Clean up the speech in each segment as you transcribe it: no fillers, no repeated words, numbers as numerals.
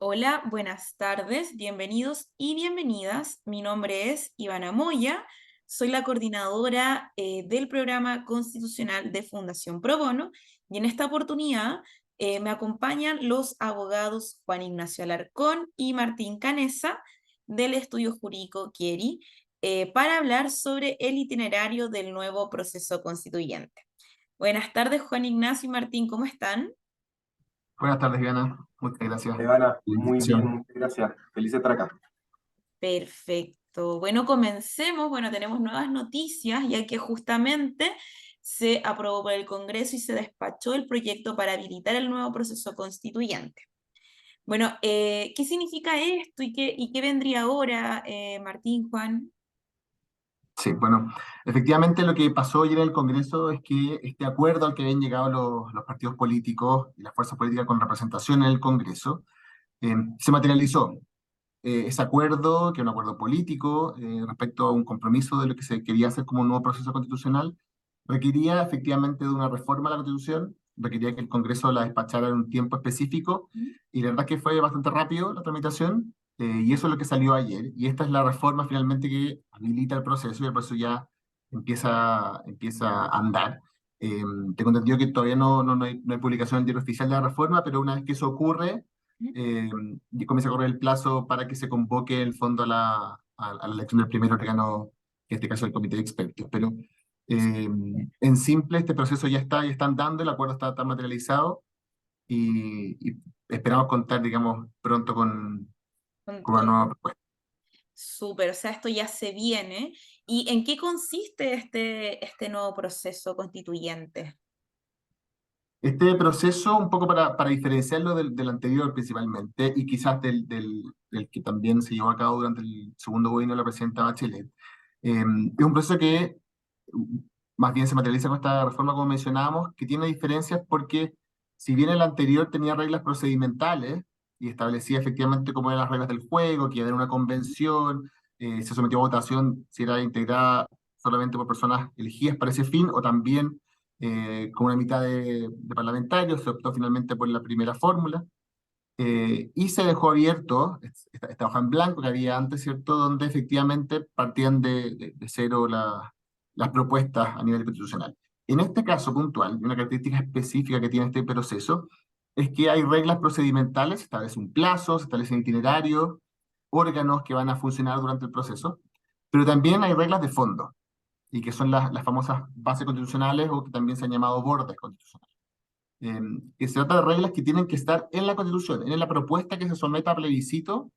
Hola, buenas tardes, bienvenidos y bienvenidas. Mi nombre es Ivana Moya, soy la coordinadora del programa constitucional de Fundación Pro Bono y en esta oportunidad me acompañan los abogados Juan Ignacio Alarcón y Martín Canesa del Estudio Jurídico Kieri para hablar sobre el itinerario del nuevo proceso constituyente. Buenas tardes, Juan Ignacio y Martín, ¿cómo están? Buenas tardes, Diana. Muchas gracias por Ivana, la muy bien, invitación. muchas gracias. Feliz de estar acá. Perfecto. Bueno, comencemos. Bueno, tenemos nuevas noticias, ya que justamente se aprobó por el Congreso y se despachó el proyecto para habilitar el nuevo proceso constituyente. Bueno, ¿qué significa esto y qué vendría ahora, Martín, Juan? Sí, bueno, efectivamente lo que pasó ayer en el Congreso es que este acuerdo al que habían llegado los partidos políticos y las fuerzas políticas con representación en el Congreso se materializó. Ese acuerdo, que es un acuerdo político respecto a un compromiso de lo que se quería hacer como un nuevo proceso constitucional, requería efectivamente de una reforma a la Constitución, requería que el Congreso la despachara en un tiempo específico, y la verdad es que fue bastante rápido la tramitación, y eso es lo que salió ayer, y esta es la reforma finalmente que habilita el proceso, y el proceso ya empieza a andar. Tengo entendido que todavía no hay publicación en el diario oficial de la reforma, pero una vez que eso ocurre, eh, y comienza a correr el plazo para que se convoque el fondo a la elección del primer órgano, que en este caso el comité de expertos. Pero en simple, este proceso ya está andando, el acuerdo está materializado y esperamos contar, digamos, pronto con una nueva propuesta. Súper, o sea, esto ya se viene. ¿Y en qué consiste este nuevo proceso constituyente? Este proceso, un poco para diferenciarlo del anterior principalmente, y quizás del que también se llevó a cabo durante el segundo gobierno de la presidenta Bachelet, es un proceso que más bien se materializa con esta reforma, como mencionábamos, que tiene diferencias porque si bien el anterior tenía reglas procedimentales y establecía efectivamente cómo eran las reglas del juego, que iba a haber una convención, se sometió a votación si era integrada solamente por personas elegidas para ese fin o también con una mitad de parlamentarios, se optó finalmente por la primera fórmula, y se dejó abierto esta hoja en blanco que había antes, ¿cierto?, donde efectivamente partían de cero las propuestas a nivel constitucional. En este caso puntual, y una característica específica que tiene este proceso, es que hay reglas procedimentales, se establece un plazo, se establecen itinerarios, órganos que van a funcionar durante el proceso, pero también hay reglas de fondo, y que son las famosas bases constitucionales o que también se han llamado bordes constitucionales. Que se trata de reglas que tienen que estar en la Constitución, en la propuesta que se someta a plebiscito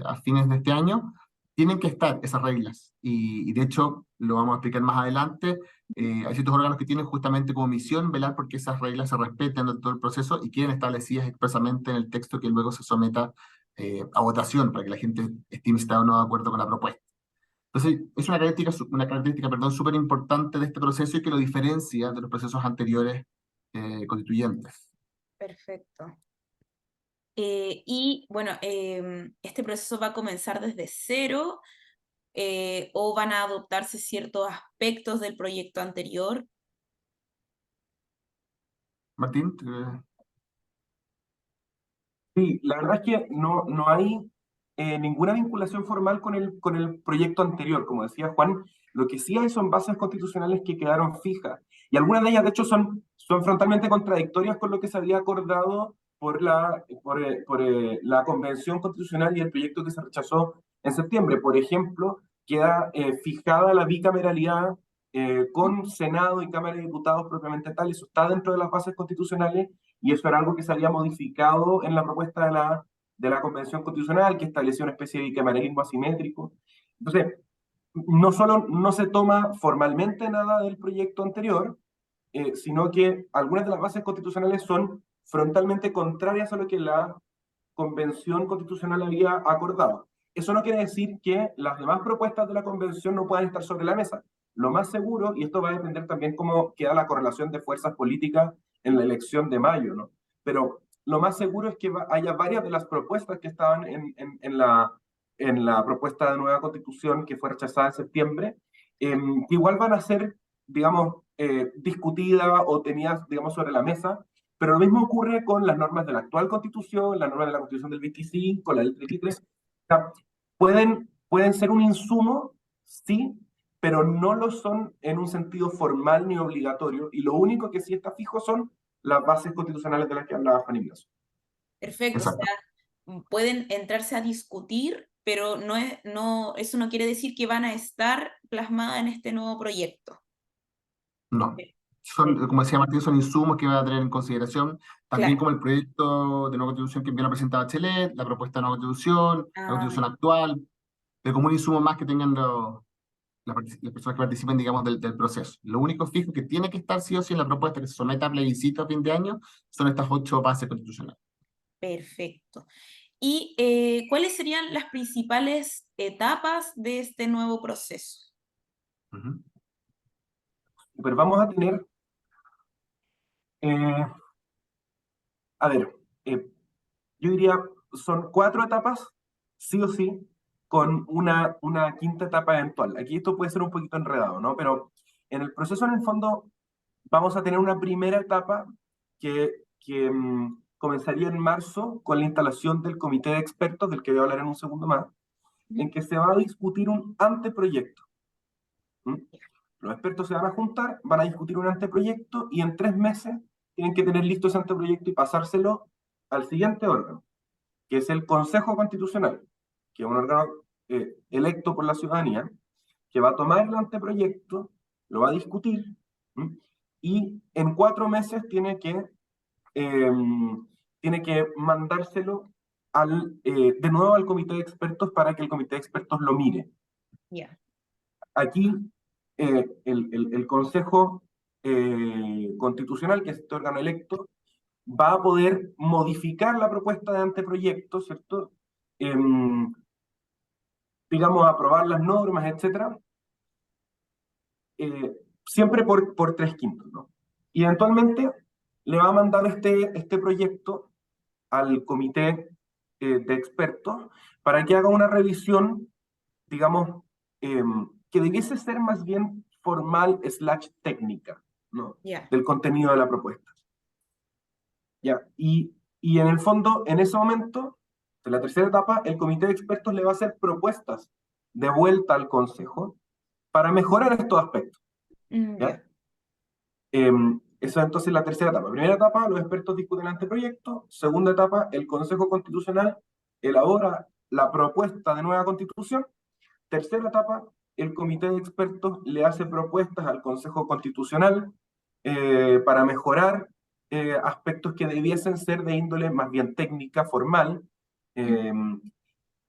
a fines de este año, tienen que estar esas reglas. Y de hecho, lo vamos a explicar más adelante, hay ciertos órganos que tienen justamente como misión velar porque esas reglas se respeten durante todo el proceso y queden establecidas expresamente en el texto que luego se someta a votación para que la gente estime si está o no de acuerdo con la propuesta. Entonces, es una característica, perdón, súper importante de este proceso y que lo diferencia de los procesos anteriores constituyentes. Perfecto. Y bueno, este proceso va a comenzar desde cero o van a adoptarse ciertos aspectos del proyecto anterior. Martín, Sí, la verdad es que no hay ninguna vinculación formal con el proyecto anterior. Como decía Juan, lo que sí hay son bases constitucionales que quedaron fijas. Y algunas de ellas, de hecho, son frontalmente contradictorias con lo que se había acordado por la Convención Constitucional y el proyecto que se rechazó en septiembre. Por ejemplo, queda fijada la bicameralidad con Senado y Cámara de Diputados propiamente tal. Eso está dentro de las bases constitucionales y eso era algo que se había modificado en la propuesta de la Convención Constitucional, que establecía una especie de bicameralismo asimétrico. Entonces, no solo no se toma formalmente nada del proyecto anterior, sino que algunas de las bases constitucionales son frontalmente contrarias a lo que la Convención Constitucional había acordado. Eso no quiere decir que las demás propuestas de la Convención no puedan estar sobre la mesa. Lo más seguro, y esto va a depender también cómo queda la correlación de fuerzas políticas en la elección de mayo, ¿no? Pero lo más seguro es que haya varias de las propuestas que estaban en la propuesta de nueva constitución que fue rechazada en septiembre, que igual van a ser, digamos, discutidas o tenidas, digamos, sobre la mesa, Pero lo mismo ocurre con las normas de la actual Constitución, las normas de la Constitución del 25, la del 33. O sea, pueden ser un insumo, sí, pero no lo son en un sentido formal ni obligatorio, y lo único que sí está fijo son las bases constitucionales de las que hablaba Juan Ignacio. Perfecto, o Exacto. sea, pueden entrarse a discutir, pero eso no quiere decir que van a estar plasmadas en este nuevo proyecto. No. Eh, Son, como decía Martín, son insumos que va a tener en consideración, también Claro. como el proyecto de nueva constitución que envió la presidenta Bachelet, la propuesta de nueva constitución, la Ah, constitución actual, de como un insumo más que tengan las personas que participen, digamos, del proceso. Lo único fijo que tiene que estar sí o sí en la propuesta que se someta a plebiscito a fin de año son estas 8 bases constitucionales. perfecto. ¿Y cuáles serían las principales etapas de este nuevo proceso? Ujú. Pero vamos a tener, eh, a ver, yo diría, son 4 etapas, sí o sí, con una quinta etapa eventual. Aquí esto puede ser un poquito enredado, ¿no? Pero en el proceso, en el fondo, vamos a tener una primera etapa que comenzaría en marzo con la instalación del comité de expertos, del que voy a hablar en un segundo más, Ujú. en que se va a discutir un anteproyecto. ¿Mm? Los expertos se van a juntar, van a discutir un anteproyecto y en 3 meses tienen que tener listo ese anteproyecto y pasárselo al siguiente órgano, que es el Consejo Constitucional, que es un órgano electo por la ciudadanía, que va a tomar el anteproyecto, lo va a discutir, ¿m? Y en 4 meses eh, tiene que mandárselo de nuevo al comité de expertos para que el comité de expertos lo mire. Ya. Aquí el Consejo Constitucional, que es este órgano electo, va a poder modificar la propuesta de anteproyecto, ¿cierto? Digamos, aprobar las normas, etcétera, siempre por 3/5, ¿no? Y eventualmente le va a mandar este proyecto al comité de expertos para que haga una revisión, digamos, eh, que debiese ser más bien formal slash técnica, ¿no? Ya. Del contenido de la propuesta. ¿Ya? Y en el fondo, en ese momento, en la tercera etapa, el comité de expertos le va a hacer propuestas de vuelta al Consejo para mejorar estos aspectos. ¿Ya? Ya. Eso es entonces la tercera etapa. Primera etapa, los expertos discuten el anteproyecto. Segunda etapa, el Consejo Constitucional elabora la propuesta de nueva constitución. Tercera etapa, el comité de expertos le hace propuestas al Consejo Constitucional para mejorar aspectos que debiesen ser de índole más bien técnica, formal. Mm. Eh,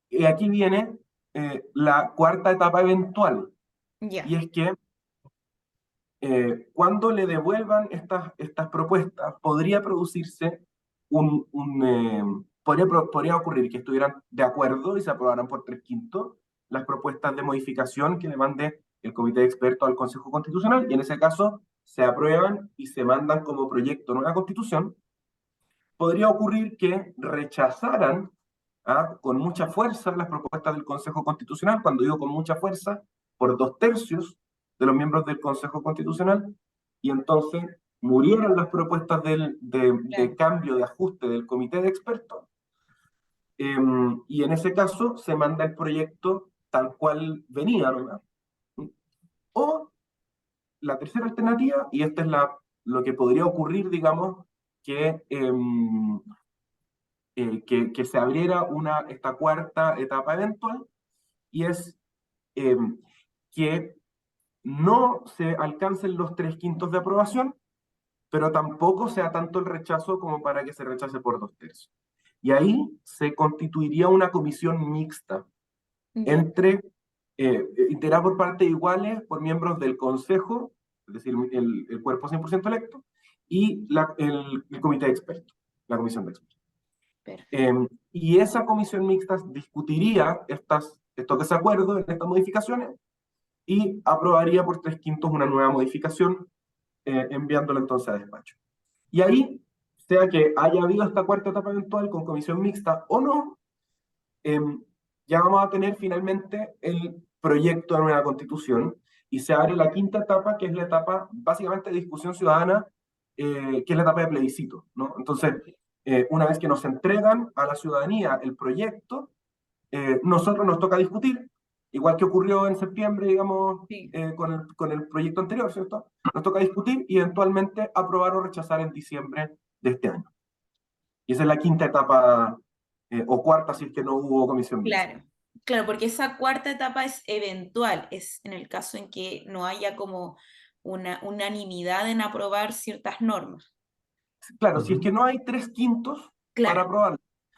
y aquí viene la cuarta etapa eventual, y Ya. es que cuando le devuelvan estas propuestas, podría producirse podría ocurrir que estuvieran de acuerdo y se aprobaran por 3/5 las propuestas de modificación que le mande el comité de expertos al Consejo Constitucional, y en ese caso se aprueban y se mandan como proyecto nueva constitución. Podría ocurrir que rechazaran con mucha fuerza las propuestas del Consejo Constitucional. Cuando digo con mucha fuerza, por 2/3 de los miembros del Consejo Constitucional, y entonces murieran las propuestas de Claro. cambio, de ajuste del comité de expertos, y en ese caso se manda el proyecto tal cual venía, ¿verdad? O la tercera alternativa, y esta es lo que podría ocurrir, digamos, que, que se abriera esta cuarta etapa eventual, y es eh, que no se alcancen los 3/5 de aprobación, pero tampoco sea tanto el rechazo como para que se rechace por 2/3. Y ahí se constituiría una comisión mixta Ya. entre, integrada por partes iguales, por miembros del Consejo, es decir, el cuerpo 100% electo, y el comité de expertos, la comisión de expertos. Perfecto. Y esa comisión mixta discutiría estos desacuerdos, estas modificaciones, y aprobaría por 3/5 una nueva modificación, enviándola entonces a despacho. Y ahí, sea que haya habido esta cuarta etapa eventual con comisión mixta o no, eh, ya vamos a tener finalmente el proyecto de nueva constitución, y se abre la quinta etapa, que es la etapa básicamente de discusión ciudadana, que es la etapa de plebiscito, ¿no? Entonces, una vez que nos entregan a la ciudadanía el proyecto, nosotros nos toca discutir, igual que ocurrió en septiembre, digamos, Sí. con el proyecto anterior, ¿cierto? Nos toca discutir y eventualmente aprobar o rechazar en diciembre de este año. Y esa es la quinta etapa, o cuarta, si es que no hubo comisión mixta. Claro, claro, porque esa cuarta etapa es eventual, es en el caso en que no haya como una unanimidad en aprobar ciertas normas. Claro, si es Ujú. que no hay 3/5 para Claro, aprobarla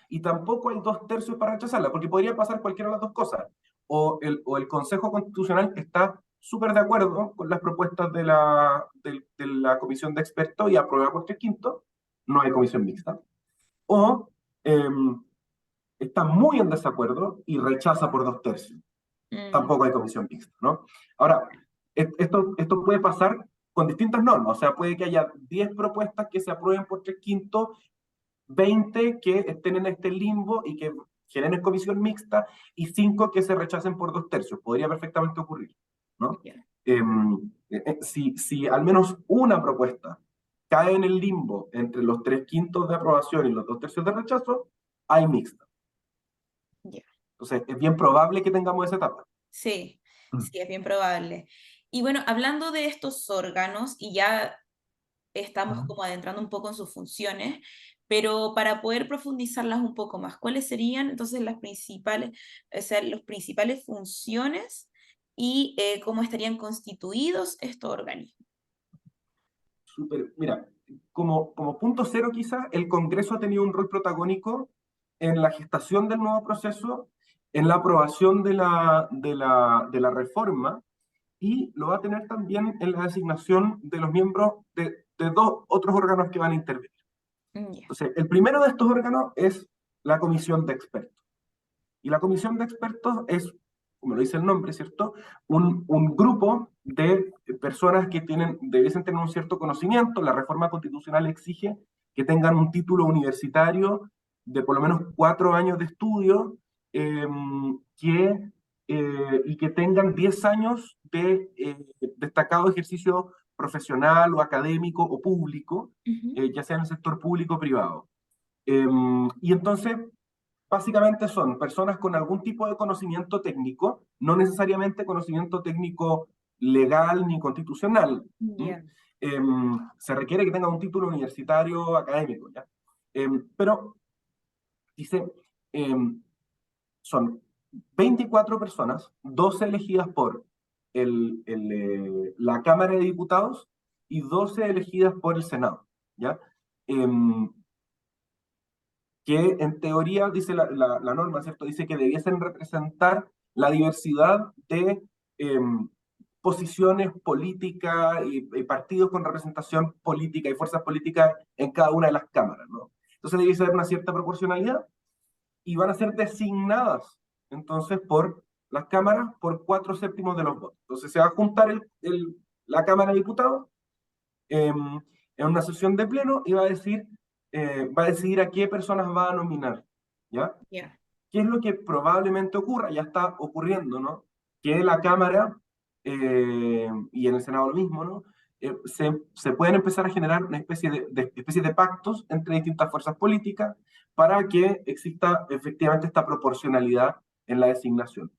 y tampoco hay 2/3 para rechazarla, porque podría pasar cualquiera de las dos cosas. O el Consejo Constitucional está súper de acuerdo con las propuestas de la comisión de expertos y aprueba por 3/5, no hay comisión mixta. O está muy en desacuerdo y rechaza por 2/3, mm, tampoco hay comisión mixta, ¿no? Ahora, esto puede pasar con distintas normas, o sea, puede que haya 10 propuestas que se aprueben por 3/5, 20 que estén en este limbo y que generen comisión mixta, y 5 que se rechacen por 2/3. Podría perfectamente ocurrir, ¿no? ya, Si al menos una propuesta cae en el limbo entre los 3/5 de aprobación y los 2/3 de rechazo, hay mixta. ya. Entonces, es bien probable que tengamos esa etapa. Sí, Mm. sí, es bien probable. Y bueno, hablando de estos órganos, y ya estamos Ujú. como adentrando un poco en sus funciones, pero para poder profundizarlas un poco más, ¿cuáles serían entonces las principales, o sea, las principales funciones y cómo estarían constituidos estos organismos? Mira, como punto cero quizás, el Congreso ha tenido un rol protagónico en la gestación del nuevo proceso, en la aprobación de la reforma, y lo va a tener también en la designación de los miembros de dos otros órganos que van a intervenir. Ya, Entonces, el primero de estos órganos es la comisión de expertos. Y la comisión de expertos es, como lo dice el nombre, ¿cierto? Un grupo de personas que debiesen tener un cierto conocimiento. La reforma constitucional exige que tengan un título universitario de por lo menos 4 años de estudio, eh, y que tengan 10 años de destacado ejercicio profesional o académico o público, ujú, ya sea en el sector público o privado. Eh, y entonces, básicamente son personas con algún tipo de conocimiento técnico, no necesariamente conocimiento técnico legal ni constitucional. ¿M? ya, Se requiere que tenga un título universitario académico, ¿ya? Pero dice, em, son 24 personas, 12 elegidas por la Cámara de Diputados y 12 elegidas por el Senado, ¿ya? Em, que en teoría, dice la norma, ¿cierto? Dice que debiesen representar la diversidad de eh, posiciones políticas y partidos con representación política y fuerzas políticas en cada una de las cámaras, ¿no? Entonces debe ser una cierta proporcionalidad y van a ser designadas entonces por las cámaras por 4/7 de los votos. Entonces se va a juntar la Cámara de Diputados en una sesión de pleno y va a decidir a qué personas va a nominar, ¿ya? ya, ¿Qué es lo que probablemente ocurra? Ya está ocurriendo, ¿no? Que la Cámara y en el Senado lo mismo, ¿no? Se pueden empezar a generar una especie de pactos entre distintas fuerzas políticas para que exista efectivamente esta proporcionalidad en la designación.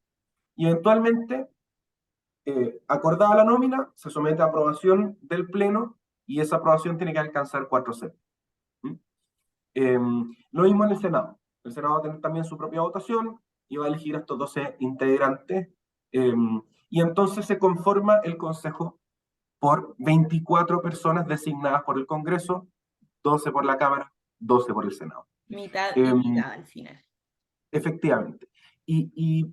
Y eventualmente, acordada la nómina, se somete a aprobación del Pleno y esa aprobación tiene que alcanzar 4/7. ¿Mm? Lo mismo en el Senado. El Senado va a tener también su propia votación y va a elegir a estos 12 integrantes. eh, y entonces se conforma el Consejo por 24 personas designadas por el Congreso, 12 por la Cámara, 12 por el Senado. mitad y Eh, mitad al final. Efectivamente. Y, y,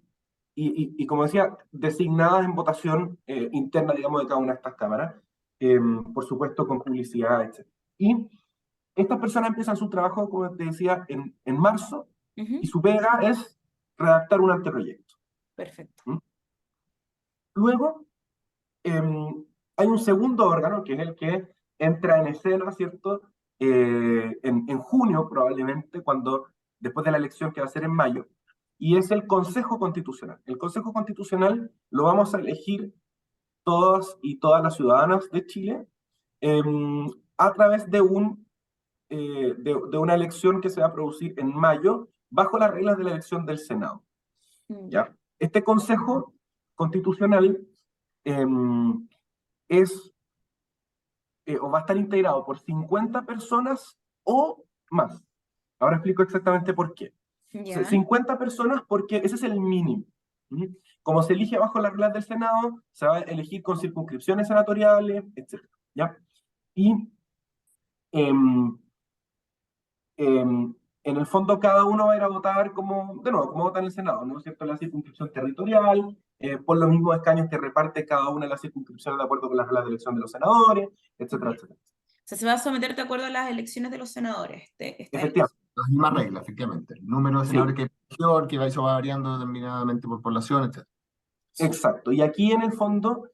y como decía, designadas en votación interna, digamos, de cada una de estas cámaras, por supuesto con publicidad, etc. Y estas personas empiezan su trabajo, como te decía, en marzo, y Ujú, su pega es redactar un anteproyecto. perfecto. ¿Mm? Luego, hay un segundo órgano, que es el que entra en escena, ¿cierto? En junio, probablemente, después de la elección que va a ser en mayo, y es el Consejo Constitucional. El Consejo Constitucional lo vamos a elegir todas y todas las ciudadanas de Chile, eh, a través de una elección que se va a producir en mayo, bajo las reglas de la elección del Senado. ¿Ya? Este Consejo Constitucional o va a estar integrado por 50 personas o más. Ahora explico exactamente por qué. Ya. 50 personas porque ese es el mínimo. Como se elige bajo las reglas del Senado, se va a elegir con circunscripciones senatoriales, etc. ¿Ya? Y em, em, en el fondo cada uno va a ir a votar de nuevo, como vota en el Senado, ¿no es cierto? La circunscripción territorial, por los mismos escaños que reparte cada una de las circunscripciones de acuerdo con las reglas de elección de los senadores, etcétera, etcétera. O sea, se va a someter de acuerdo a las elecciones de los senadores. Efectivamente. Las mismas reglas, efectivamente. El número de senadores que hay por región, que eso va variando determinadamente por población, etc. Exacto. Y aquí en el fondo,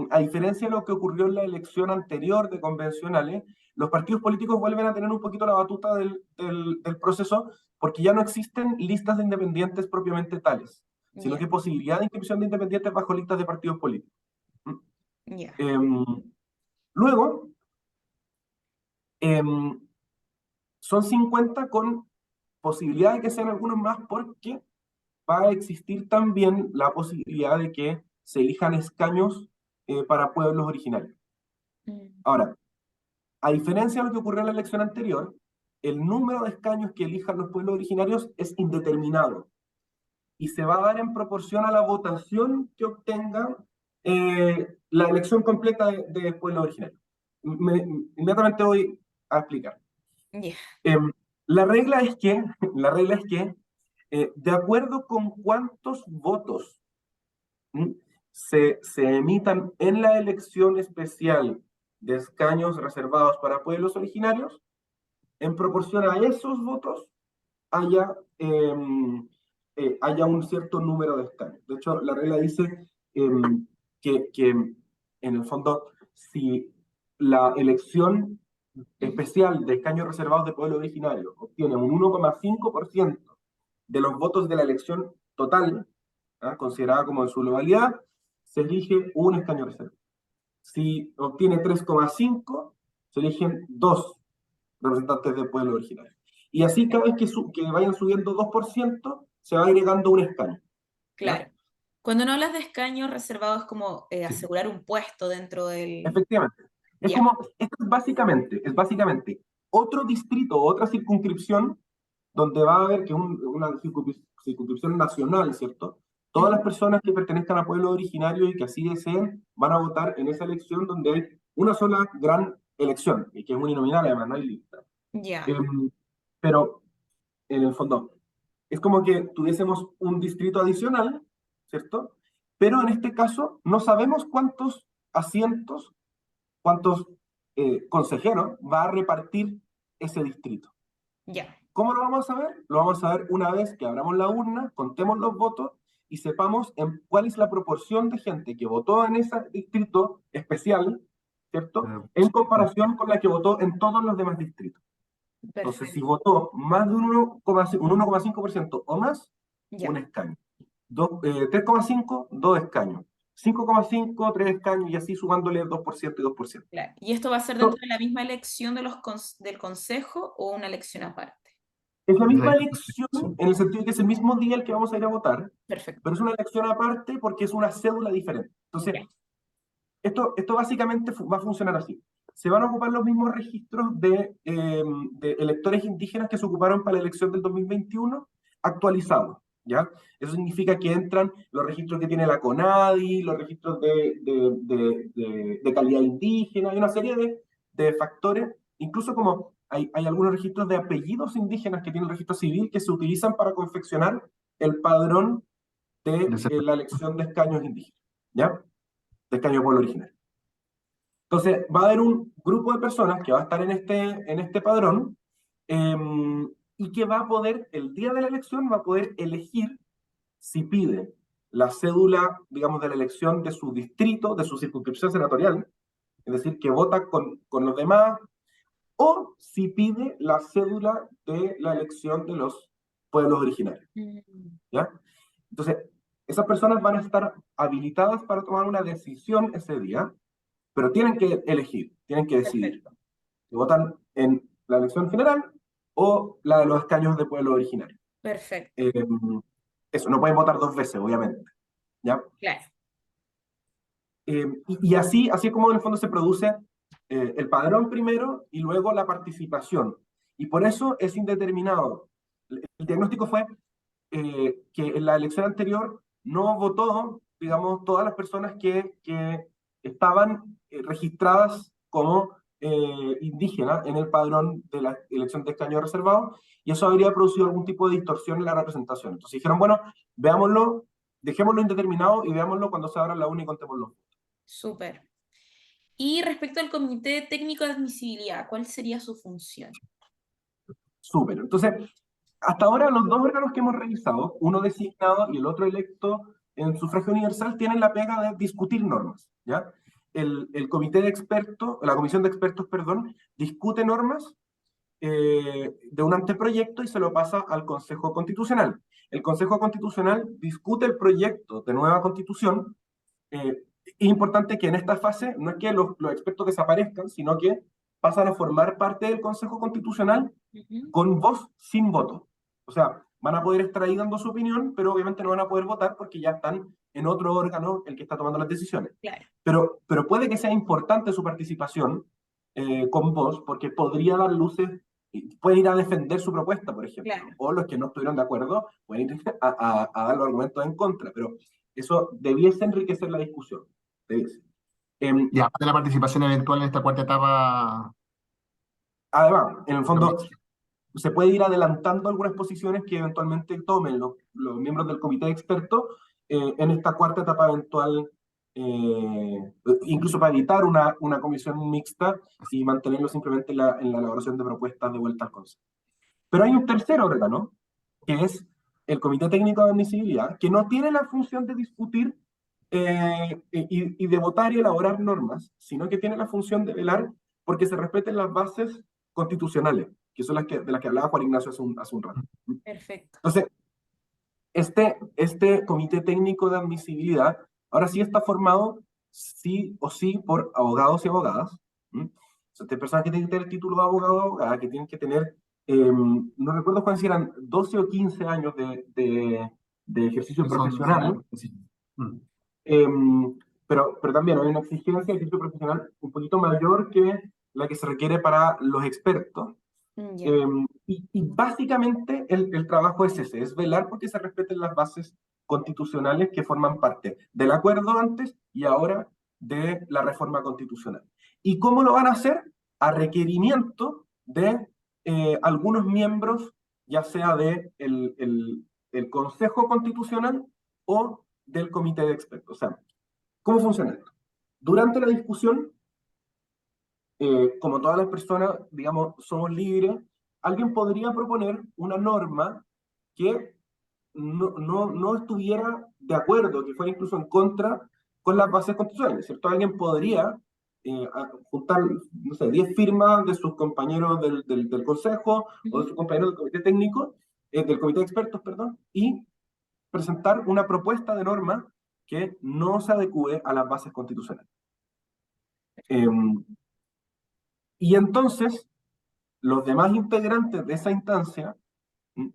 a diferencia de lo que ocurrió en la elección anterior de convencionales, los partidos políticos vuelven a tener un poquito la batuta del proceso porque ya no existen listas de independientes propiamente tales, sino que posibilidad de inscripción de independientes bajo listas de partidos políticos. Luego, son 50 con posibilidad de que sean algunos más porque va a existir también la posibilidad de que se elijan escaños para pueblos originarios. Ahora, a diferencia de lo que ocurrió en la elección anterior, el número de escaños que elijan los pueblos originarios es indeterminado y se va a dar en proporción a la votación que obtenga la elección completa de pueblos originarios. Inmediatamente voy a explicar. La regla es que, de acuerdo con cuántos votos se emitan en la elección especial de escaños reservados para pueblos originarios, en proporción a esos votos haya un cierto número de escaños. De hecho, la regla dice que en el fondo, si la elección especial de escaños reservados de pueblo originario obtiene un 1,5% de los votos de la elección total, considerada como en su globalidad, se elige un escaño reservado. Si obtiene 3,5, se eligen 2 representantes del pueblo originario. Y así cada vez que vayan subiendo 2%, se va agregando un escaño. Claro. ¿Ya? Cuando no hablas de escaños reservados es como asegurar un puesto dentro del... Efectivamente. Es como, esto es básicamente otro distrito, otra circunscripción, donde va a haber que una circunscripción nacional, ¿cierto? Todas las personas que pertenezcan a pueblos originarios y que así deseen van a votar en esa elección donde hay una sola gran elección, y que es uninominal además, no hay lista. Pero, en el fondo, es como que tuviésemos un distrito adicional, ¿cierto? Pero en este caso no sabemos cuántos asientos, cuántos consejeros va a repartir ese distrito. ¿Cómo lo vamos a saber? Lo vamos a ver una vez que abramos la urna, contemos los votos y sepamos cuál es la proporción de gente que votó en ese distrito especial, ¿cierto? En comparación con la que votó en todos los demás distritos. Perfecto. Entonces, si votó más de un 1,5% o más, un escaño. 3,5, 2 escaños. 5,5, 3 escaños y así sumándole 2% y 2%. Claro. ¿Y esto va a ser dentro de la misma elección del Consejo o una elección aparte? Es la misma elección en el sentido de que es el mismo día el que vamos a ir a votar. Perfecto. Pero es una elección aparte porque es una cédula diferente. Entonces, esto básicamente va a funcionar así. Se van a ocupar los mismos registros de electores indígenas que se ocuparon para la elección del 2021, actualizados, ¿ya? Eso significa que entran los registros que tiene la CONADI, los registros de calidad indígena, hay una serie de factores, incluso como hay algunos registros de apellidos indígenas que tiene el registro civil que se utilizan para confeccionar el padrón de la elección de escaños indígenas, ¿ya? De escaños pueblo originario. Entonces, va a haber un grupo de personas que va a estar en este padrón y que va a poder, el día de la elección, va a poder elegir si pide la cédula, digamos, de la elección de su distrito, de su circunscripción senatorial, es decir, que vota con los demás, o si pide la cédula de la elección de los pueblos originarios. ¿Ya? Entonces, esas personas van a estar habilitadas para tomar una decisión ese día, pero tienen que elegir, tienen que decidir. que votan en la elección general o la de los escaños de pueblo originario. Perfecto, Eh, Eso, no pueden votar dos veces, obviamente. ¿Ya? claro. Y así es como en el fondo se produce el padrón primero y luego la participación. Y por eso es indeterminado. El diagnóstico fue que en la elección anterior no votó, digamos, todas las personas que estaban registradas como indígenas en el padrón de la elección de escaño reservado, y eso habría producido algún tipo de distorsión en la representación. Entonces dijeron, bueno, veámoslo, dejémoslo indeterminado y veámoslo cuando se abra la urna y contémoslo. Súper. Y respecto al Comité Técnico de Admisibilidad, ¿cuál sería su función? Súper. Entonces, hasta ahora los dos órganos que hemos revisado, uno designado y el otro electo en sufragio universal, tienen la pega de discutir normas, ¿ya? El comité de expertos, la comisión de expertos, perdón, discute normas de un anteproyecto y se lo pasa al Consejo Constitucional. El Consejo Constitucional discute el proyecto de nueva constitución. Es importante que en esta fase no es que los expertos desaparezcan, sino que pasan a formar parte del Consejo Constitucional Ujú. con voz sin voto. O sea, van a poder estar ahí dando su opinión, pero obviamente no van a poder votar porque ya están en otro órgano el que está tomando las decisiones. Claro, Pero puede que sea importante su participación con voz, porque podría dar luces, pueden ir a defender su propuesta, por ejemplo, claro. o los que no estuvieron de acuerdo pueden ir a dar los argumentos en contra, pero eso debiese enriquecer la discusión. Debiese. Em, Y aparte de la participación eventual en esta cuarta etapa, Además, en el lo fondo, mismo. se puede ir adelantando algunas posiciones que eventualmente tomen los miembros del comité de expertos en esta cuarta etapa eventual, incluso para evitar una comisión mixta y mantenerlo simplemente en la elaboración de propuestas de vuelta al Consejo. Pero hay un tercer órgano, que es el Comité Técnico de Admisibilidad, que no tiene la función de discutir y de votar y elaborar normas, sino que tiene la función de velar porque se respeten las bases constitucionales, que son de las que hablaba Juan Ignacio hace un rato. Perfecto. Entonces, este Comité Técnico de Admisibilidad ahora sí está formado sí o sí por abogados y abogadas. ¿M? O sea, personas que tienen que tener el título de abogado o abogada, que tienen que tener, no recuerdo cuántos si eran 12 o 15 años de ejercicio Que son, profesional. sí. Mm. Pero también hay una exigencia de ejercicio profesional un poquito mayor que la que se requiere para los expertos. Ya, Y básicamente el trabajo es ese, es velar porque se respeten las bases constitucionales que forman parte del acuerdo antes y ahora de la reforma constitucional. ¿Y cómo lo van a hacer? A requerimiento de algunos miembros, ya sea de el Consejo Constitucional o del Comité de Expertos. O sea, ¿cómo funciona esto? Durante la discusión, como todas las personas, digamos, somos libres, alguien podría proponer una norma que no estuviera de acuerdo, que fuera incluso en contra con las bases constitucionales, ¿cierto? Alguien podría juntar, no sé, 10 firmas de sus compañeros del Consejo o de sus compañeros del Comité Técnico, del Comité de Expertos, perdón, y presentar una propuesta de norma que no se adecue a las bases constitucionales. Y entonces, los demás integrantes de esa instancia,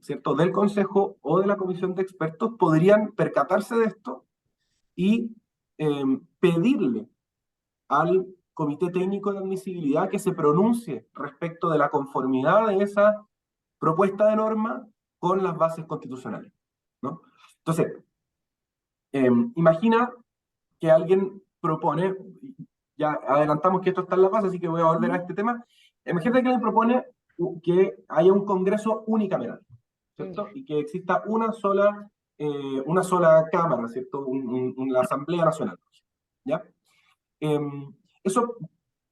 ¿cierto? Del Consejo o de la Comisión de Expertos podrían percatarse de esto y pedirle al Comité Técnico de Admisibilidad que se pronuncie respecto de la conformidad de esa propuesta de norma con las bases constitucionales, ¿no? Entonces, imagina que alguien propone, ya adelantamos que esto está en la base, así que voy a volver a este tema. Imagínate que alguien propone que haya un congreso unicameral, ¿cierto? ya. Y que exista una sola cámara, ¿cierto? La Asamblea Nacional, ¿ya? Eso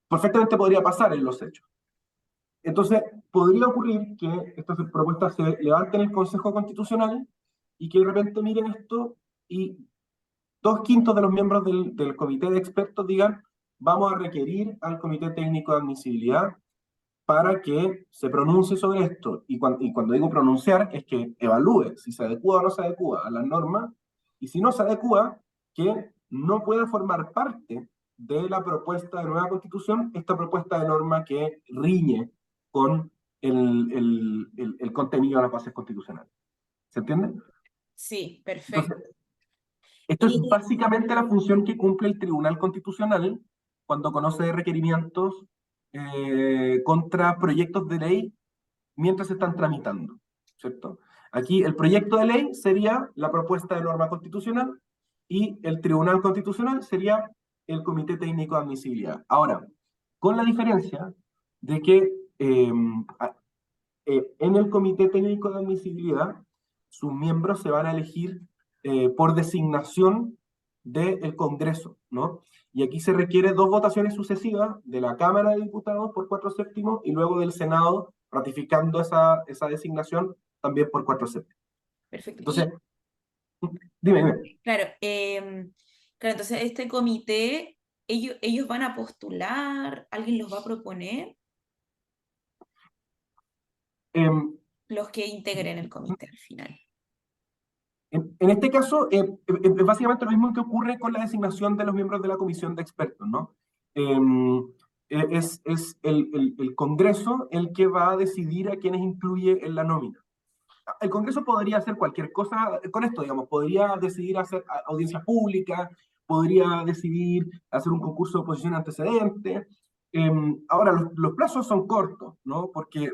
perfectamente podría pasar en los hechos. Entonces, podría ocurrir que estas propuestas se levanten en el Consejo Constitucional y que de repente miren esto y 2/5 de los miembros del comité de expertos digan, vamos a requerir al comité técnico de admisibilidad para que se pronuncie sobre esto. Y cuando digo pronunciar, es que evalúe si se adecua o no se adecua a las normas, y si no se adecua, que no pueda formar parte de la propuesta de nueva constitución, esta propuesta de norma que riñe con el contenido de las bases constitucionales. ¿Se entiende? Sí, perfecto. Entonces, esto es básicamente la función que cumple el Tribunal Constitucional cuando conoce requerimientos contra proyectos de ley mientras se están tramitando, ¿cierto? Aquí el proyecto de ley sería la propuesta de norma constitucional y el Tribunal Constitucional sería el Comité Técnico de Admisibilidad. Ahora, con la diferencia de que en el Comité Técnico de Admisibilidad sus miembros se van a elegir por designación del Congreso, ¿no? Y aquí se requiere 2 votaciones sucesivas de la Cámara de Diputados por 4/7 y luego del Senado ratificando esa designación también por 4/7. Perfecto. Entonces, dime. Claro, claro, entonces este comité, ellos van a postular, ¿alguien los va a proponer? em, Los que integren el comité al final. En este caso, es básicamente lo mismo que ocurre con la designación de los miembros de la comisión de expertos, ¿no? Es el Congreso el que va a decidir a quienes incluye en la nómina. El Congreso podría hacer cualquier cosa con esto, digamos, podría decidir hacer audiencia pública, podría decidir hacer un concurso de oposición antecedente. Ahora, los plazos son cortos, ¿no? Porque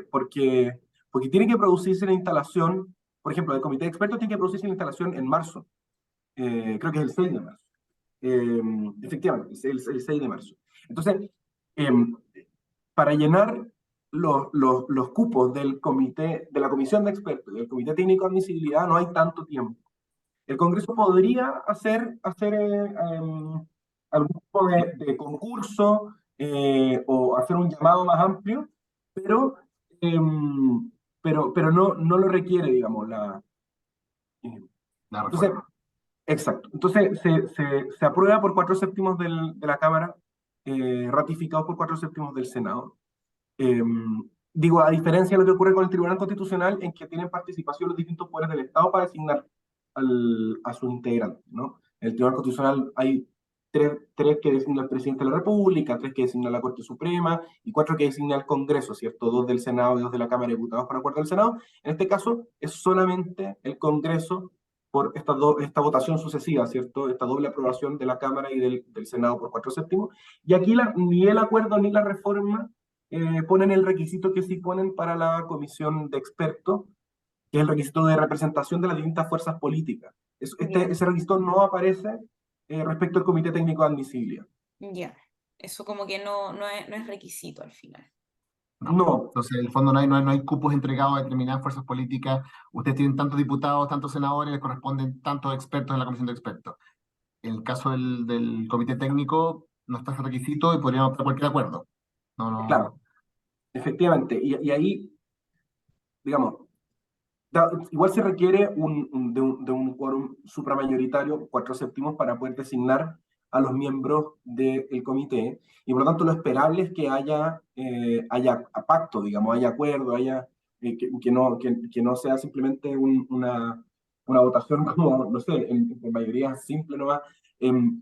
tiene que producirse la instalación, por ejemplo, el comité de expertos tiene que producirse la instalación en marzo, creo que es el 6 de marzo. Efectivamente, es el 6 de marzo. Entonces, para llenar los cupos del comité, de la comisión de expertos, del comité técnico de admisibilidad, no hay tanto tiempo. El Congreso podría hacer algún tipo de concurso o hacer un llamado más amplio, pero, em, pero no lo requiere, digamos, La entonces, reforma. exacto. Entonces, se aprueba por 4/7 de la Cámara, ratificado por 4/7 del Senado. Eh, Digo, a diferencia de lo que ocurre con el Tribunal Constitucional, en que tienen participación los distintos poderes del Estado para designar a sus integrantes, ¿no? En el Tribunal Constitucional hay tres que designa el presidente de la República, 3 que designa la Corte Suprema y 4 que designa el Congreso, ¿cierto? 2 del Senado y 2 de la Cámara de Diputados para acuerdo del Senado. En este caso, es solamente el Congreso por esta votación sucesiva, ¿cierto? Esta doble aprobación de la Cámara y del Senado por 4/7. Y aquí ni el acuerdo ni la reforma ponen el requisito que sí ponen para la comisión de expertos, que es el requisito de representación de las distintas fuerzas políticas. Ese requisito no aparece respecto al Comité Técnico de Admisibilidad. Ya, eso como que no es requisito al final. No. Entonces, en el fondo no hay cupos entregados a determinadas fuerzas políticas. Ustedes tienen tantos diputados, tantos senadores, les corresponden tantos expertos en la comisión de expertos. En el caso del comité técnico, no está ese requisito y podríamos optar cualquier acuerdo. No. Claro, efectivamente. Y ahí, digamos, igual se requiere de un quórum supramayoritario, 4/7, para poder designar a los miembros del comité, y por lo tanto lo esperable es que haya pacto, digamos, haya acuerdo, que no sea simplemente una votación como, no sé, en mayoría simple nomás.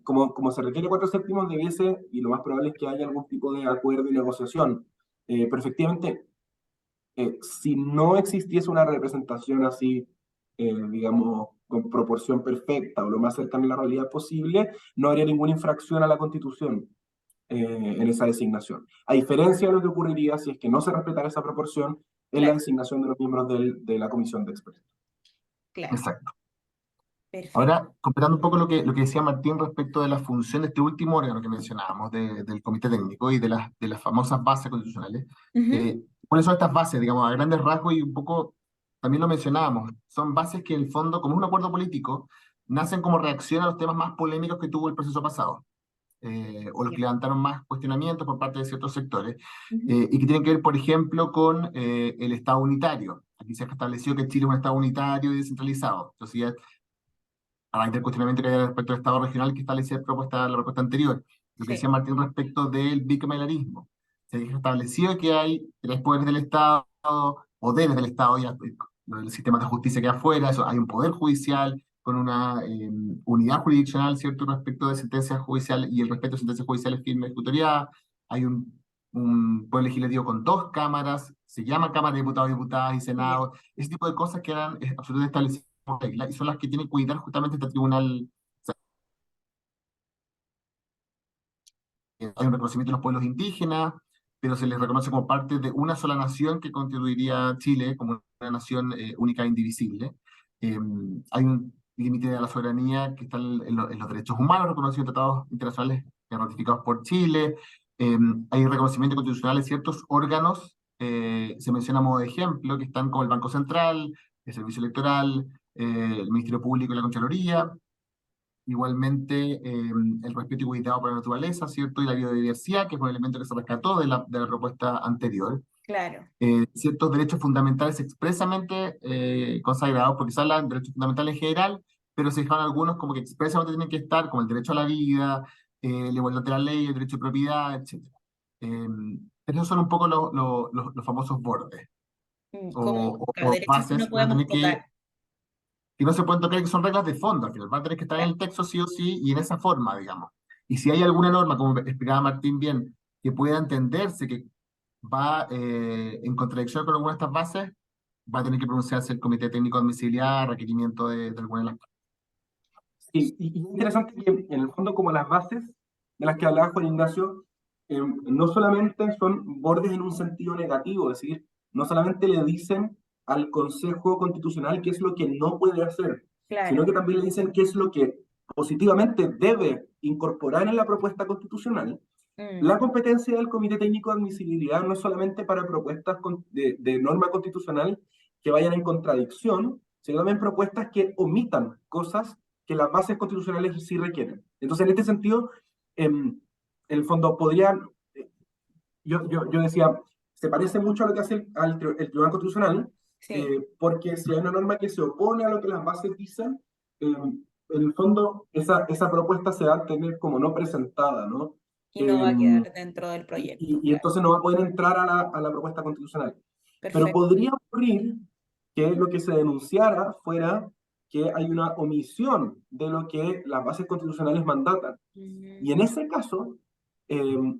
Como se requiere 4/7, debiese, y lo más probable es que haya algún tipo de acuerdo y negociación. Pero efectivamente, si no existiese una representación así, digamos, con proporción perfecta o lo más cercana a la realidad posible, no habría ninguna infracción a la Constitución en esa designación. A diferencia de lo que ocurriría si es que no se respetara esa proporción en la Claro, designación de los miembros de la comisión de expertos. claro, Exacto. perfecto. Ahora, completando un poco lo que decía Martín respecto de la función de este último órgano que mencionábamos, del comité técnico y de las famosas bases constitucionales, Ujú. ¿cuáles son estas bases? Digamos, a grandes rasgos y un poco, también lo mencionábamos, son bases que en el fondo, como es un acuerdo político, nacen como reacción a los temas más polémicos que tuvo el proceso pasado, o los Ya. que levantaron más cuestionamientos por parte de ciertos sectores, Ujú. y que tienen que ver, por ejemplo, con el Estado unitario. Aquí se ha establecido que Chile es un Estado unitario y descentralizado. Entonces, ya a raíz del cuestionamiento que hay respecto al Estado regional que establecía la propuesta anterior. Lo que decía Sí, Martín respecto del bicameralismo. Se ha establecido que hay 3 poderes del Estado, poderes del Estado, ya el sistema de justicia queda afuera, eso, hay un poder judicial con una unidad jurisdiccional, ¿cierto?, respecto de sentencias judiciales y el respeto de sentencias judiciales firmes y ejecutoriadas. Hay un poder legislativo con dos cámaras, se llama Cámara de Diputados, Diputadas y Ya. Senado. Ese tipo de cosas quedan absolutamente establecidas por regla y son las que tiene que cuidar justamente este tribunal. O sea, hay un reconocimiento de los pueblos indígenas, pero se les reconoce como parte de una sola nación que constituiría Chile como una nación única e indivisible. Eh, Hay un límite de la soberanía que está en los derechos humanos reconocidos en tratados internacionales ratificados por Chile. Hay reconocimiento constitucional de ciertos órganos, se menciona a modo de ejemplo, que están como el Banco Central, el Servicio Electoral, el Ministerio Público y la Contraloría. Igualmente, el respeto y cuidado por la naturaleza, ¿cierto? Y la biodiversidad, que es un elemento que se rescató de la propuesta anterior. Claro, Ciertos derechos fundamentales expresamente consagrados, porque se hablan de derechos fundamentales en general, pero se dejaron algunos como que expresamente tienen que estar, como el derecho a la vida, la igualdad de la ley, el derecho de propiedad, etc. Eh, pero esos son un poco los famosos bordes, como buscar o derechos que no bases que van a podemos tener tocar. que no se pueden tocar, que son reglas de fondo, al final van a tener que estar en Claro. el texto sí o sí y en esa forma, digamos. Y si hay alguna norma, como explicaba Martín bien, que pueda entenderse que va en contradicción con alguna de estas bases, va a tener que pronunciarse el Comité Técnico de Admisibilidad a requerimiento de alguna de las partes. Sí, y es interesante que en el fondo como las bases de las que hablaba Juan Ignacio, no solamente son bordes en un sentido negativo, es decir, no solamente le dicen al Consejo Constitucional qué es lo que no puede hacer, sino Claro. que también le dicen qué es lo que positivamente debe incorporar en la propuesta constitucional. Mm, La competencia del Comité Técnico de Admisibilidad no es solamente para propuestas de norma constitucional que vayan en contradicción, sino también propuestas que omitan cosas que las bases constitucionales sí requieren. Entonces, en este sentido, en el fondo podrían, yo decía, se parece mucho a lo que hace el Tribunal Constitucional, sí, porque si hay una norma que se opone a lo que las bases dicen, en el fondo esa propuesta se va a tener como no presentada, ¿no? y no va a Eh, quedar dentro del proyecto, y claro. entonces no va a poder entrar a la propuesta constitucional. Pero Perfecto. podría ocurrir que lo que se denunciara fuera que hay una omisión de lo que las bases constitucionales mandatan. Y en Mm, ese caso,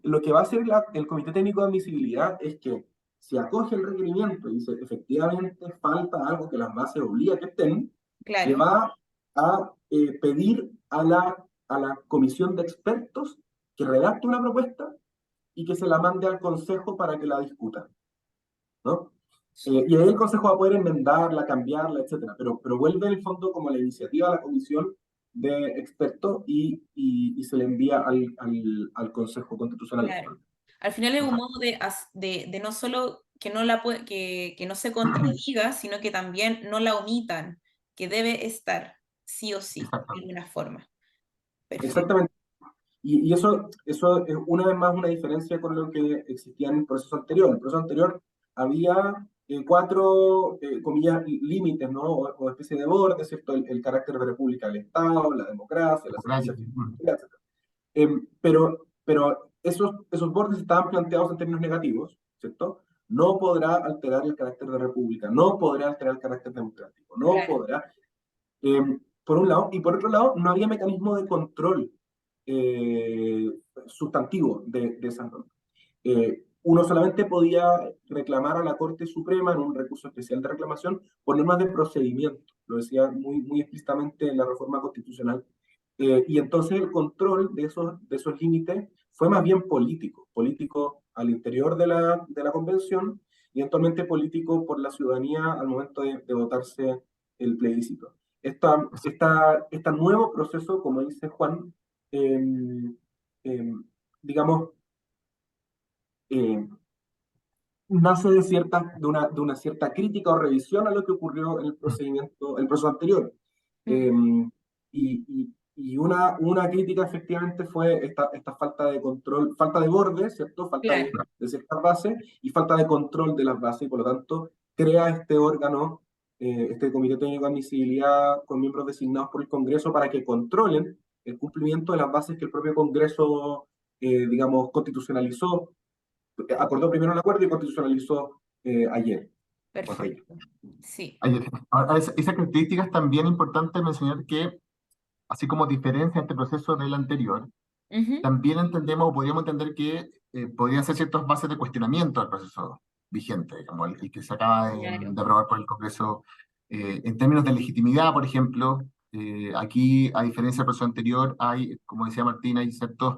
lo que va a hacer el Comité Técnico de Admisibilidad es que si acoge el requerimiento y dice efectivamente falta algo que las bases obliga que estén, le claro. va a pedir a la comisión de expertos que redacte una propuesta y que se la mande al Consejo para que la discuta, ¿no? Y ahí el Consejo va a poder enmendarla, cambiarla, etcétera, pero vuelve en el fondo como la iniciativa a la comisión de expertos y se le envía al Consejo Constitucional. Claro. Al final es un modo de no solo que no, que no se contradiga, sino que también no la omitan, que debe estar sí o sí, de Exactamente. alguna forma. Perfecto. Exactamente. Y eso es una vez más una diferencia con lo que existía en el proceso anterior. En el proceso anterior había cuatro, comillas, límites, ¿no? O especie de bordes, ¿cierto? El carácter de república del Estado, la democracia, la Democracia, separación sí. de poderes, etc. Pero esos bordes estaban planteados en términos negativos, ¿cierto? No podrá alterar el carácter de república, no podrá alterar el carácter democrático, no Claro. podrá, por un lado, y por otro lado, no había mecanismo de control eh, sustantivo de esas normas. Uno solamente podía reclamar a la Corte Suprema en un recurso especial de reclamación por normas de procedimiento, lo decía muy explícitamente en la reforma constitucional. Y entonces el control de esos límites fue más bien político, político al interior de la convención y eventualmente político por la ciudadanía al momento de votarse el plebiscito. Este nuevo proceso, como dice Juan, eh, eh, digamos, eh, nace de una cierta crítica o revisión a lo que ocurrió en el procedimiento, el proceso anterior. Eh, Mm, y una crítica efectivamente fue esta falta de control, falta de borde, ¿cierto? Falta claro. de ciertas bases y falta de control de las bases y por lo tanto crea este órgano, este Comité Técnico de Admisibilidad con miembros designados por el Congreso para que controlen el cumplimiento de las bases que el propio Congreso, digamos, constitucionalizó, acordó primero el acuerdo y constitucionalizó ayer. Perfecto. Sí. Ahora, esa característica es también importante mencionar que, así como diferencia este proceso del anterior, Ujú. también entendemos o podríamos entender que podrían ser ciertas bases de cuestionamiento al proceso vigente, como el que se acaba Claro. de aprobar por el Congreso. En términos de legitimidad, por ejemplo, aquí, a diferencia del proceso anterior, hay, como decía Martín, hay ciertos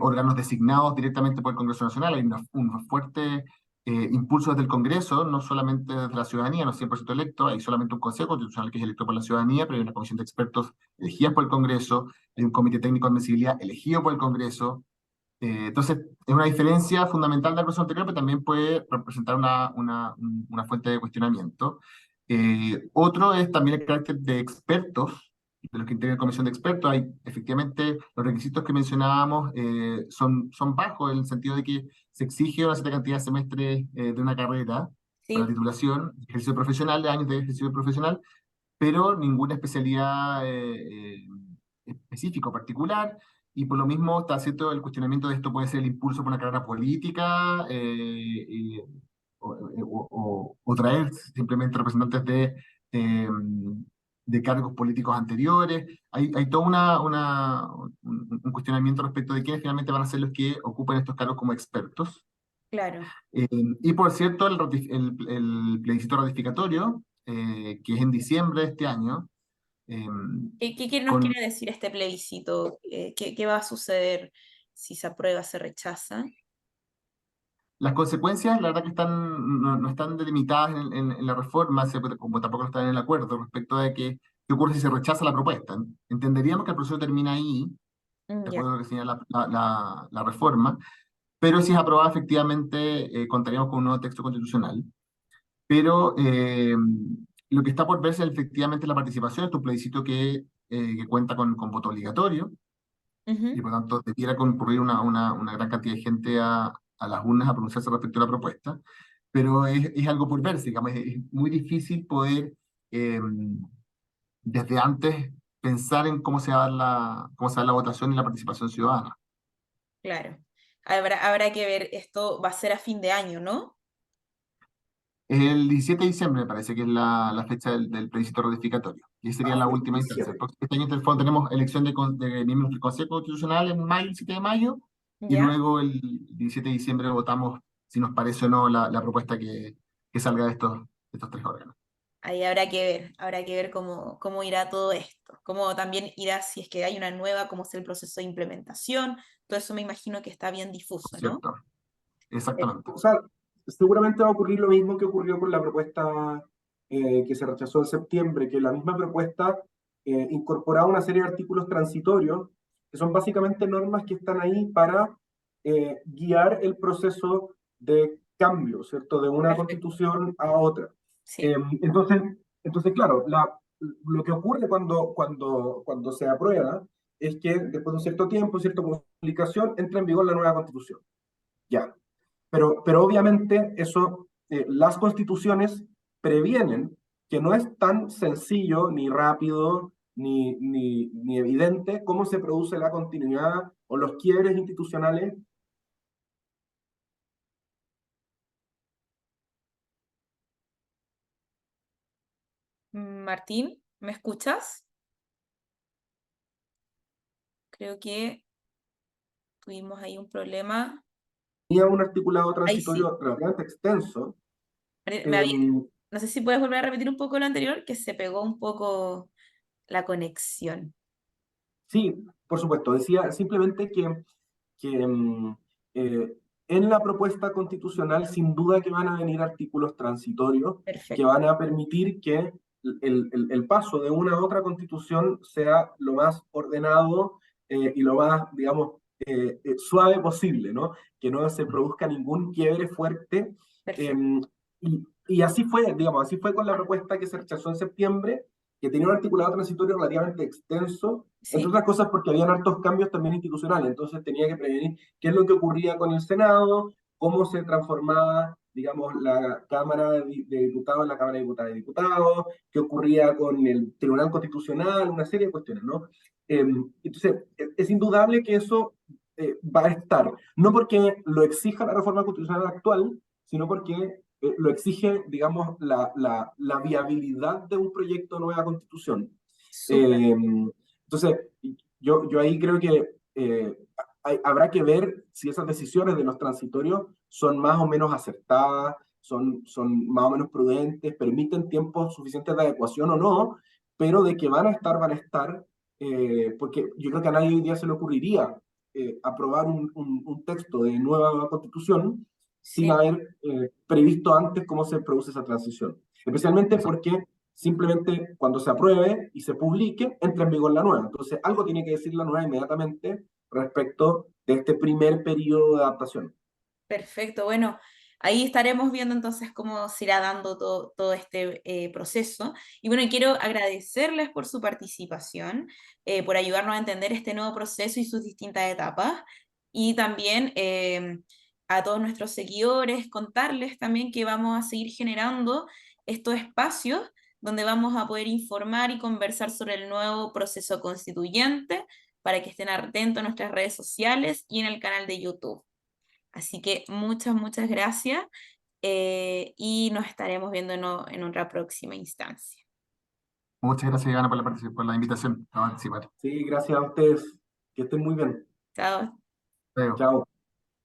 órganos designados directamente por el Congreso Nacional, hay un fuerte impulso desde el Congreso, no solamente desde la ciudadanía, no es 100% electo, hay solamente un Consejo Constitucional que es electo por la ciudadanía, pero hay una comisión de expertos elegidas por el Congreso, hay un comité técnico de admisibilidad elegido por el Congreso. Entonces, es una diferencia fundamental del proceso anterior, pero también puede representar una fuente de cuestionamiento. Otro es también el carácter de expertos, de los que integran la comisión de expertos. Hay, efectivamente, los requisitos que mencionábamos son bajos, en el sentido de que se exige una cierta cantidad de semestres de una carrera para Sí, titulación, ejercicio profesional, de años de ejercicio profesional, pero ninguna especialidad específica o particular, y por lo mismo está cierto el cuestionamiento de esto puede ser el impulso por una carrera política, o traer simplemente representantes eh, de cargos políticos anteriores. Hay todo un cuestionamiento respecto de quiénes finalmente van a ser los que ocupan estos cargos como expertos. claro. Y por cierto, el plebiscito ratificatorio, que es en diciembre de este año, eh, Nos con quiere decir este plebiscito? ¿Qué va a suceder si se aprueba, se rechaza? las consecuencias, la verdad que no están delimitadas en la reforma, como tampoco están en el acuerdo, respecto de qué ocurre si se rechaza la propuesta. Entenderíamos que el proceso termina ahí, de Ya, acuerdo a lo que señala la reforma, pero si es aprobada efectivamente, contaríamos con un nuevo texto constitucional. Pero lo que está por verse es efectivamente la participación. Es un plebiscito que cuenta con voto obligatorio, y ujú, por tanto debiera concurrir una gran cantidad de gente a las urnas a pronunciarse respecto a la propuesta, pero es algo por verse, digamos, es muy difícil poder eh, desde antes pensar en cómo se va a dar la votación y la participación ciudadana. claro. Habrá que ver, esto va a ser a fin de año, ¿no? El 17 de diciembre me parece que es la fecha del plebiscito ratificatorio, y sería Ah, la ok, última instancia. 17. Este año, en el fondo, tenemos elección de miembros del Consejo Constitucional en mayo, el 7 de mayo, y ¿Ya? luego el 17 de diciembre votamos si nos parece o no la propuesta que salga de estos tres órganos. Ahí habrá que ver cómo irá todo esto, cómo también irá si es que hay una nueva, cómo es el proceso de implementación, todo eso me imagino que está bien difuso, ¿no? ¿Cierto? Exactamente. O sea, seguramente va a ocurrir lo mismo que ocurrió con la propuesta que se rechazó en septiembre, que la misma propuesta incorporaba una serie de artículos transitorios, que son básicamente normas que están ahí para guiar el proceso de cambio, ¿cierto? De una Perfecto, constitución a otra. Eh, sí. entonces, entonces, claro, lo que ocurre cuando se aprueba es que después de un cierto tiempo, cierta publicación, entra en vigor la nueva constitución. Ya. Pero obviamente eso, las constituciones previenen que no es tan sencillo, ni rápido, ni evidente cómo se produce la continuidad o los quiebres institucionales. Martín, ¿me escuchas? Creo que tuvimos ahí un problema. Tenía un articulado Ahí sí. transitorio relativamente extenso. Me eh, había- No sé si puedes volver a repetir un poco lo anterior, que se pegó un poco la conexión. sí, por supuesto, decía simplemente que eh, en la propuesta constitucional sin duda que van a venir artículos transitorios que Perfecto. van a permitir que el paso de una a otra constitución sea lo más ordenado y lo más, digamos, suave posible, ¿no? Que no se produzca ningún quiebre fuerte. eh, Perfecto. y así fue, digamos, así fue con la propuesta que se rechazó en septiembre, que tenía un articulado transitorio relativamente extenso, entre Sí, otras cosas porque habían hartos cambios también institucionales, entonces tenía que prevenir qué es lo que ocurría con el Senado, cómo se transformaba, digamos, la Cámara de Diputados en la Cámara de Diputadas y Diputados, qué ocurría con el Tribunal Constitucional, una serie de cuestiones, ¿no? Entonces, es indudable que eso va a estar, no porque lo exija la reforma constitucional actual, sino porque lo exige, digamos, la viabilidad de un proyecto de nueva constitución. Súper. Entonces, yo ahí creo que habrá que ver si esas decisiones de los transitorios son más o menos acertadas, son más o menos prudentes, permiten tiempos suficientes de adecuación o no, pero de que van a estar, porque yo creo que a nadie hoy día se le ocurriría aprobar un texto de nueva constitución sin Sí. haber previsto antes cómo se produce esa transición. Especialmente porque simplemente cuando se apruebe y se publique, entra en vigor la nueva. Entonces, algo tiene que decir la nueva inmediatamente respecto de este primer periodo de adaptación. Perfecto, bueno, ahí estaremos viendo entonces cómo se irá dando todo este proceso. Y bueno, quiero agradecerles por su participación, por ayudarnos a entender este nuevo proceso y sus distintas etapas. Y también a todos nuestros seguidores, contarles también que vamos a seguir generando estos espacios donde vamos a poder informar y conversar sobre el nuevo proceso constituyente para que estén atentos a nuestras redes sociales y en el canal de YouTube. Así que muchas gracias y nos estaremos viendo en otra próxima instancia. Muchas gracias, Ivana, por la invitación a participar. Sí, gracias a ustedes. Que estén muy bien. Chao. Luego. Chao.